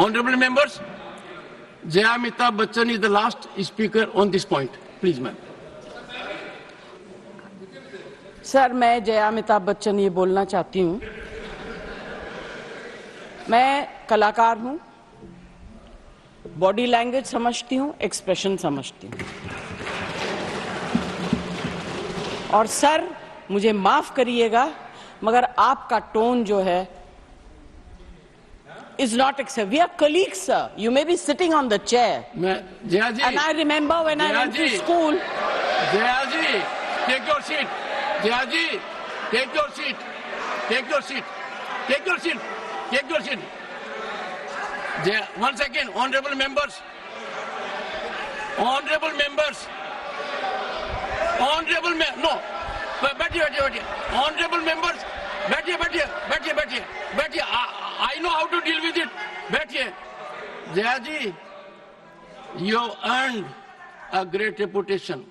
Honorable members, Jaya Amitabh Bachchan is the last speaker on this point. Please, ma'am. Sir, मैं जया अमिताभ बच्चन ये बोलना चाहती हूँ, मैं कलाकार हूँ, बॉडी लैंग्वेज समझती हूँ, एक्सप्रेशन समझती हूँ। और सर, मुझे माफ करिएगा, मगर आपका टोन जो है is not acceptable. We are colleagues, sir. You may be sitting on the chair. Jaya ji. And I remember when I went to school. Jaya ji, take your seat. Jaya ji, take your seat. Take your seat. Take your seat. Take your seat. Jaya, one second, honorable members. Honorable members. Honorable no. बैठिए. Honorable members. बैठिए. I know how to deal with it. बैठिए. Jaya ji, you have earned a great reputation.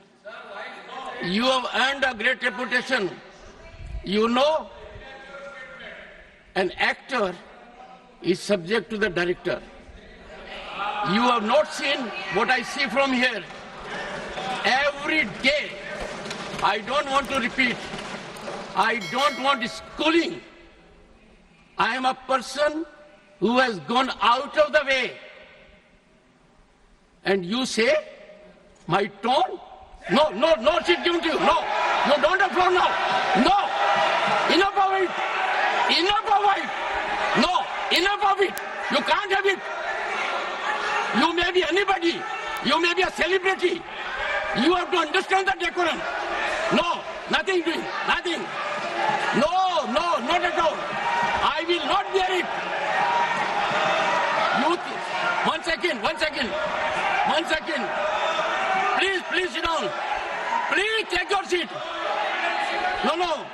You have earned a great reputation. You know, an actor is subject to the director. You have not seen what I see from here. Every day, I don't want to repeat. I don't want schooling. I am a person who has gone out of the way. And you say, my tone? No seat given to you. No, you don't have floor now. No, enough of it. No, enough of it. You can't have it. You may be anybody. You may be a celebrity. You have to understand the decorum. No, nothing doing. Nothing. No, not at all. I will not bear it. One second. Please sit down. Please take your seat. No.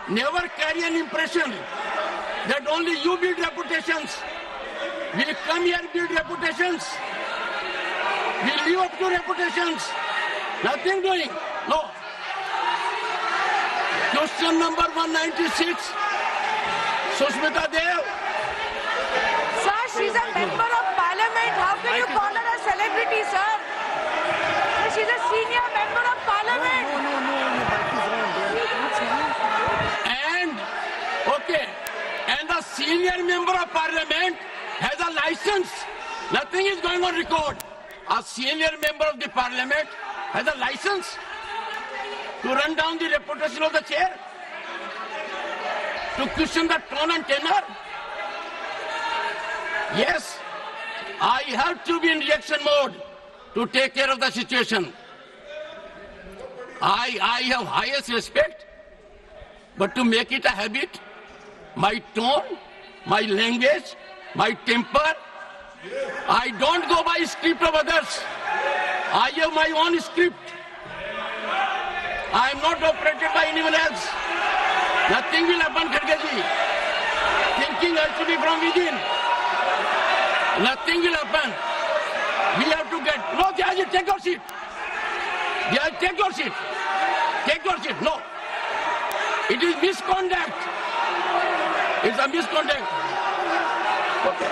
Never carry an impression that only you build reputations. We come here build reputations. We live up to reputations. Nothing doing. No. Question number 196. Sushmita Dev. Sir, she's a member of parliament. How can you call her a celebrity, sir? She's a senior member of parliament. And the senior member of parliament has a license. Nothing is going on record. A senior member of the parliament has a license to run down the reputation of the chair, to question the tone and tenor. Yes, I have to be in reaction mode to take care of the situation. I have highest respect, but to make it a habit, my tone, my language, my temper, I don't go by script of others. I have my own script. I am not operated by anyone else. Nothing will happen, Kharge ji. Thinking has to be from within. Nothing will happen. We have to get... No, Jaya ji, take your seat. Jaya, take your seat. Take your seat. No. It is misconduct. It's a misconduct. Okay.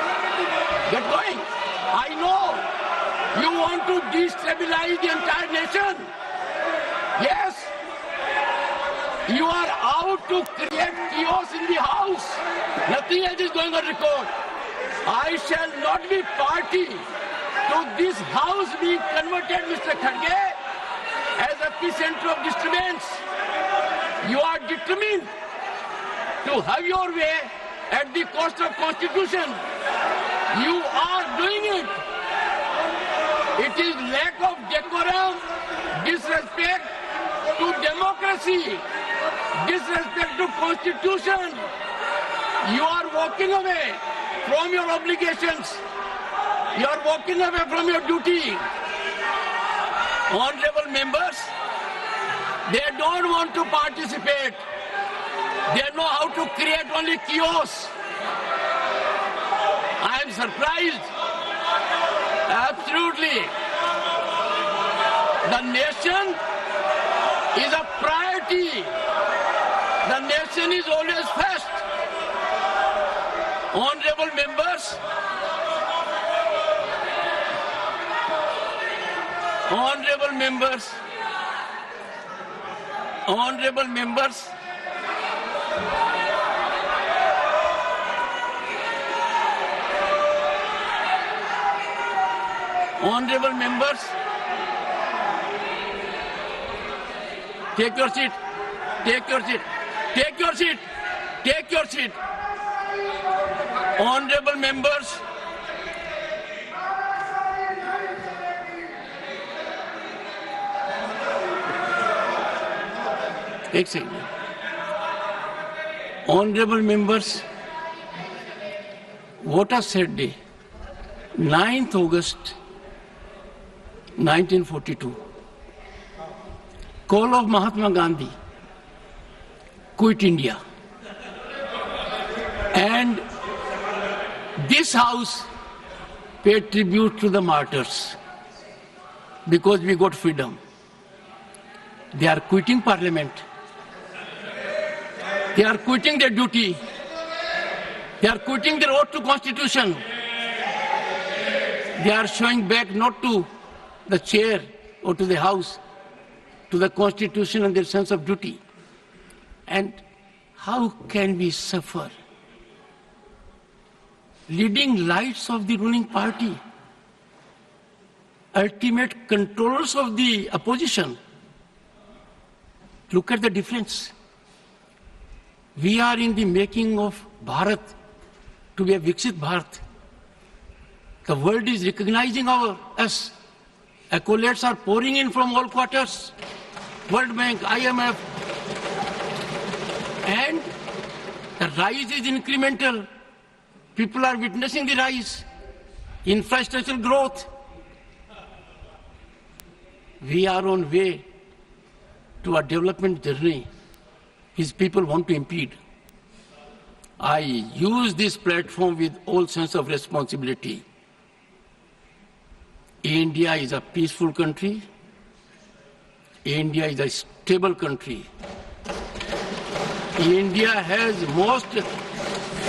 Get going. I know you want to destabilize the entire nation. Yes. You are out to create chaos in the house. Nothing else is going on record. I shall not be party to this house being converted, Mr. Kharge, as a epicenter of disturbance. You are determined to have your way at the cost of Constitution. You are doing it. It is lack of decorum, disrespect to democracy, disrespect to Constitution. You are walking away from your obligations. You are walking away from your duty. Honorable members, they don't want to participate. They know how to create only chaos. I am surprised. Absolutely. The nation is a priority. The nation is always first. Honorable members, Honorable members, honorable members, honorable members, take your seat, take your seat, take your seat, take your seat. Honorable members, एक second. Honorable members, what a sad day. 9th August 1942. Call of Mahatma Gandhi. Quit India. And this house paid tribute to the martyrs because we got freedom. They are quitting parliament. They are quitting their duty. They are quitting their oath to constitution. They are showing back not to the chair or to the house, to the constitution and their sense of duty. And how can we suffer? Leading lights of the ruling party, ultimate controllers of the opposition. Look at the difference. We are in the making of Bharat to be a Viksit Bharat. The world is recognizing us. Accolades are pouring in from all quarters. World Bank, IMF. And the rise is incremental. People are witnessing the rise. Infrastructural growth. We are on way to a development journey. His people want to impede. I use this platform with all sense of responsibility. India is a peaceful country. India is a stable country. India has most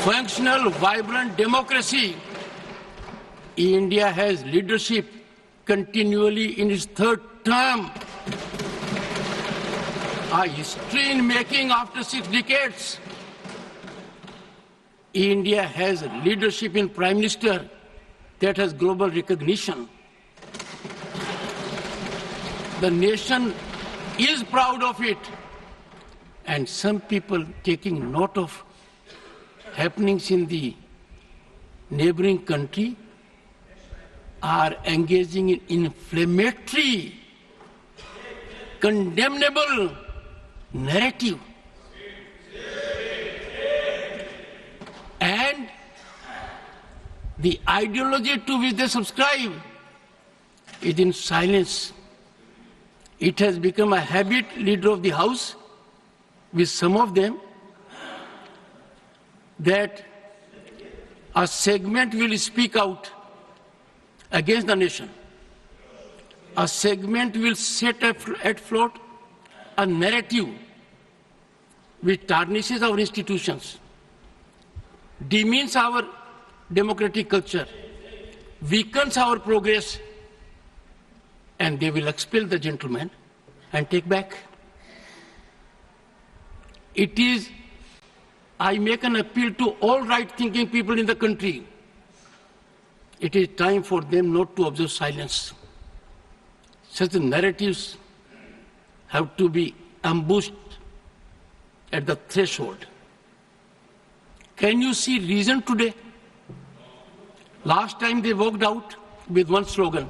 functional, vibrant democracy. India has leadership continually in its third term. A history in making after 6 decades. India has leadership in Prime Minister that has global recognition. The nation is proud of it. And some people taking note of happenings in the neighboring country are engaging in inflammatory, condemnable narrative. And the ideology to which they subscribe is in silence. It has become a habit, leader of the house, with some of them, that a segment will speak out against the nation. A segment will set at float a narrative which tarnishes our institutions, demeans our democratic culture, weakens our progress, and they will expel the gentleman and take back. It is, I make an appeal to all right-thinking people in the country. It is time for them not to observe silence. Such narratives have to be ambushed at the threshold. Can you see reason today? Last time they walked out with one slogan,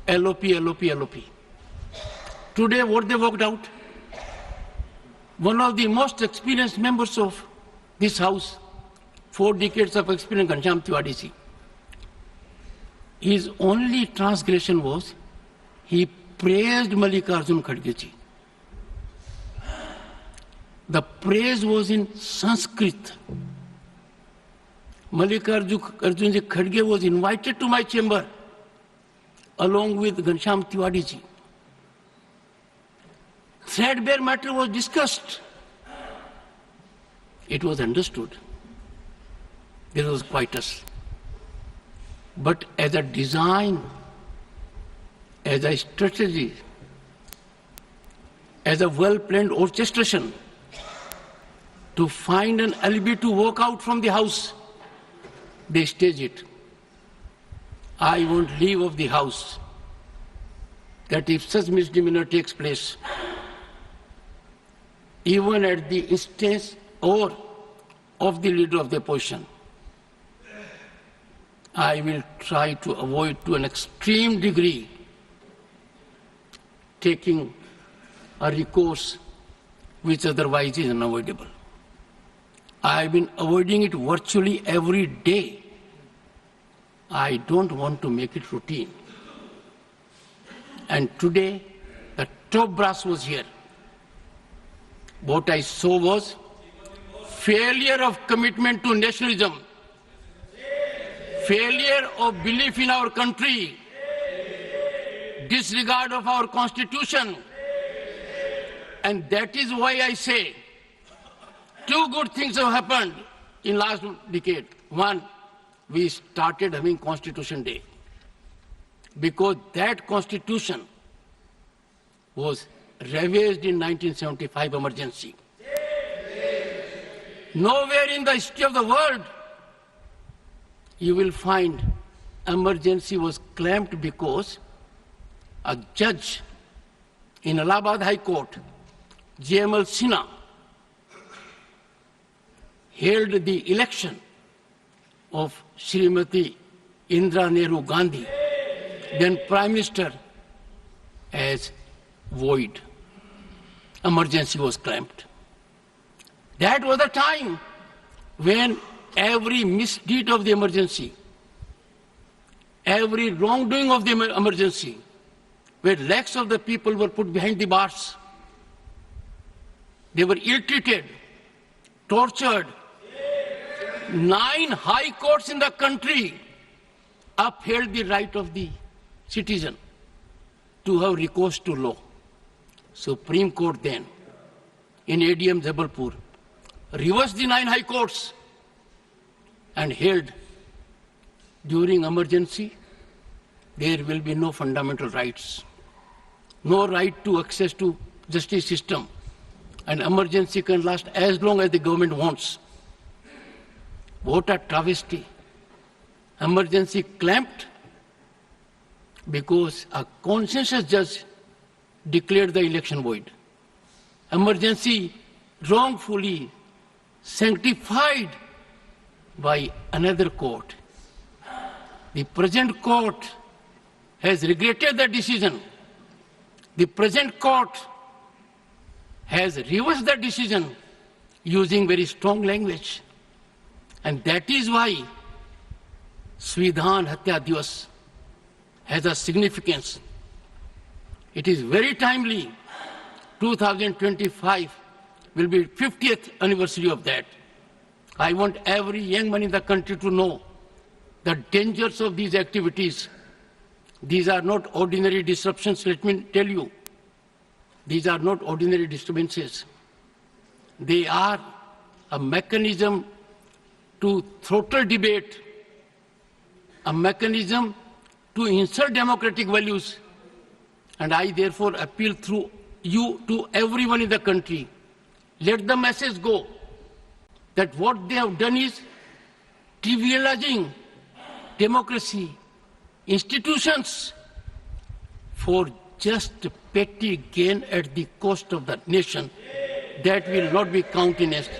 LOP, LOP, LOP. Today what they walked out? One of the most experienced members of this house, 4 decades of experience, Ghanshyam Tiwari ji. His only transgression was he praised Mallikarjun Kharge ji. The praise was in Sanskrit. Mallikarjun ji Kharge was invited to my chamber along with Ghanshyam Tiwari ji. Threadbare matter was discussed. It was understood. There was quietus. But as a design, as a strategy, as a well-planned orchestration to find an alibi to walk out from the house. They stage it. I won't leave of the house. That if such misdemeanor takes place, even at the instance or of the leader of the opposition, I will try to avoid to an extreme degree taking a recourse which otherwise is unavoidable. I have been avoiding it virtually every day. I don't want to make it routine. And today, the top brass was here. What I saw was failure of commitment to nationalism, failure of belief in our country, disregard of our constitution. And that is why I say two good things have happened in last decade. One, we started having Constitution Day because that constitution was ravaged in 1975 emergency. Nowhere in the history of the world you will find emergency was claimed because a judge in Allahabad High Court, J.M.L. Sinha, held the election of Srimati Indira Nehru Gandhi, then Prime Minister, as void. Emergency was claimed. That was the time when every misdeed of the emergency, every wrongdoing of the emergency, where lakhs of the people were put behind the bars. They were ill-treated, tortured. 9 high courts in the country upheld the right of the citizen to have recourse to law. Supreme Court then, in ADM Jabalpur, reversed the 9 high courts and held during emergency there will be no fundamental rights, no right to access to justice system, and emergency can last as long as the government wants. What a travesty. Emergency clamped because a conscientious judge declared the election void. Emergency wrongfully sanctified by another court. The present court has regretted the decision. The present court has reversed the decision using very strong language. And that is why Svidhan Hatya Divas has a significance. It is very timely. 2025 will be 50th anniversary of that. I want every young man in the country to know the dangers of these activities. These are not ordinary disruptions, let me tell you. These are not ordinary disturbances. They are a mechanism to throttle debate, a mechanism to insult democratic values. And I therefore appeal through you to everyone in the country. Let the message go that what they have done is trivializing democracy, institutions for just petty gain at the cost of the nation. That will not be countenanced.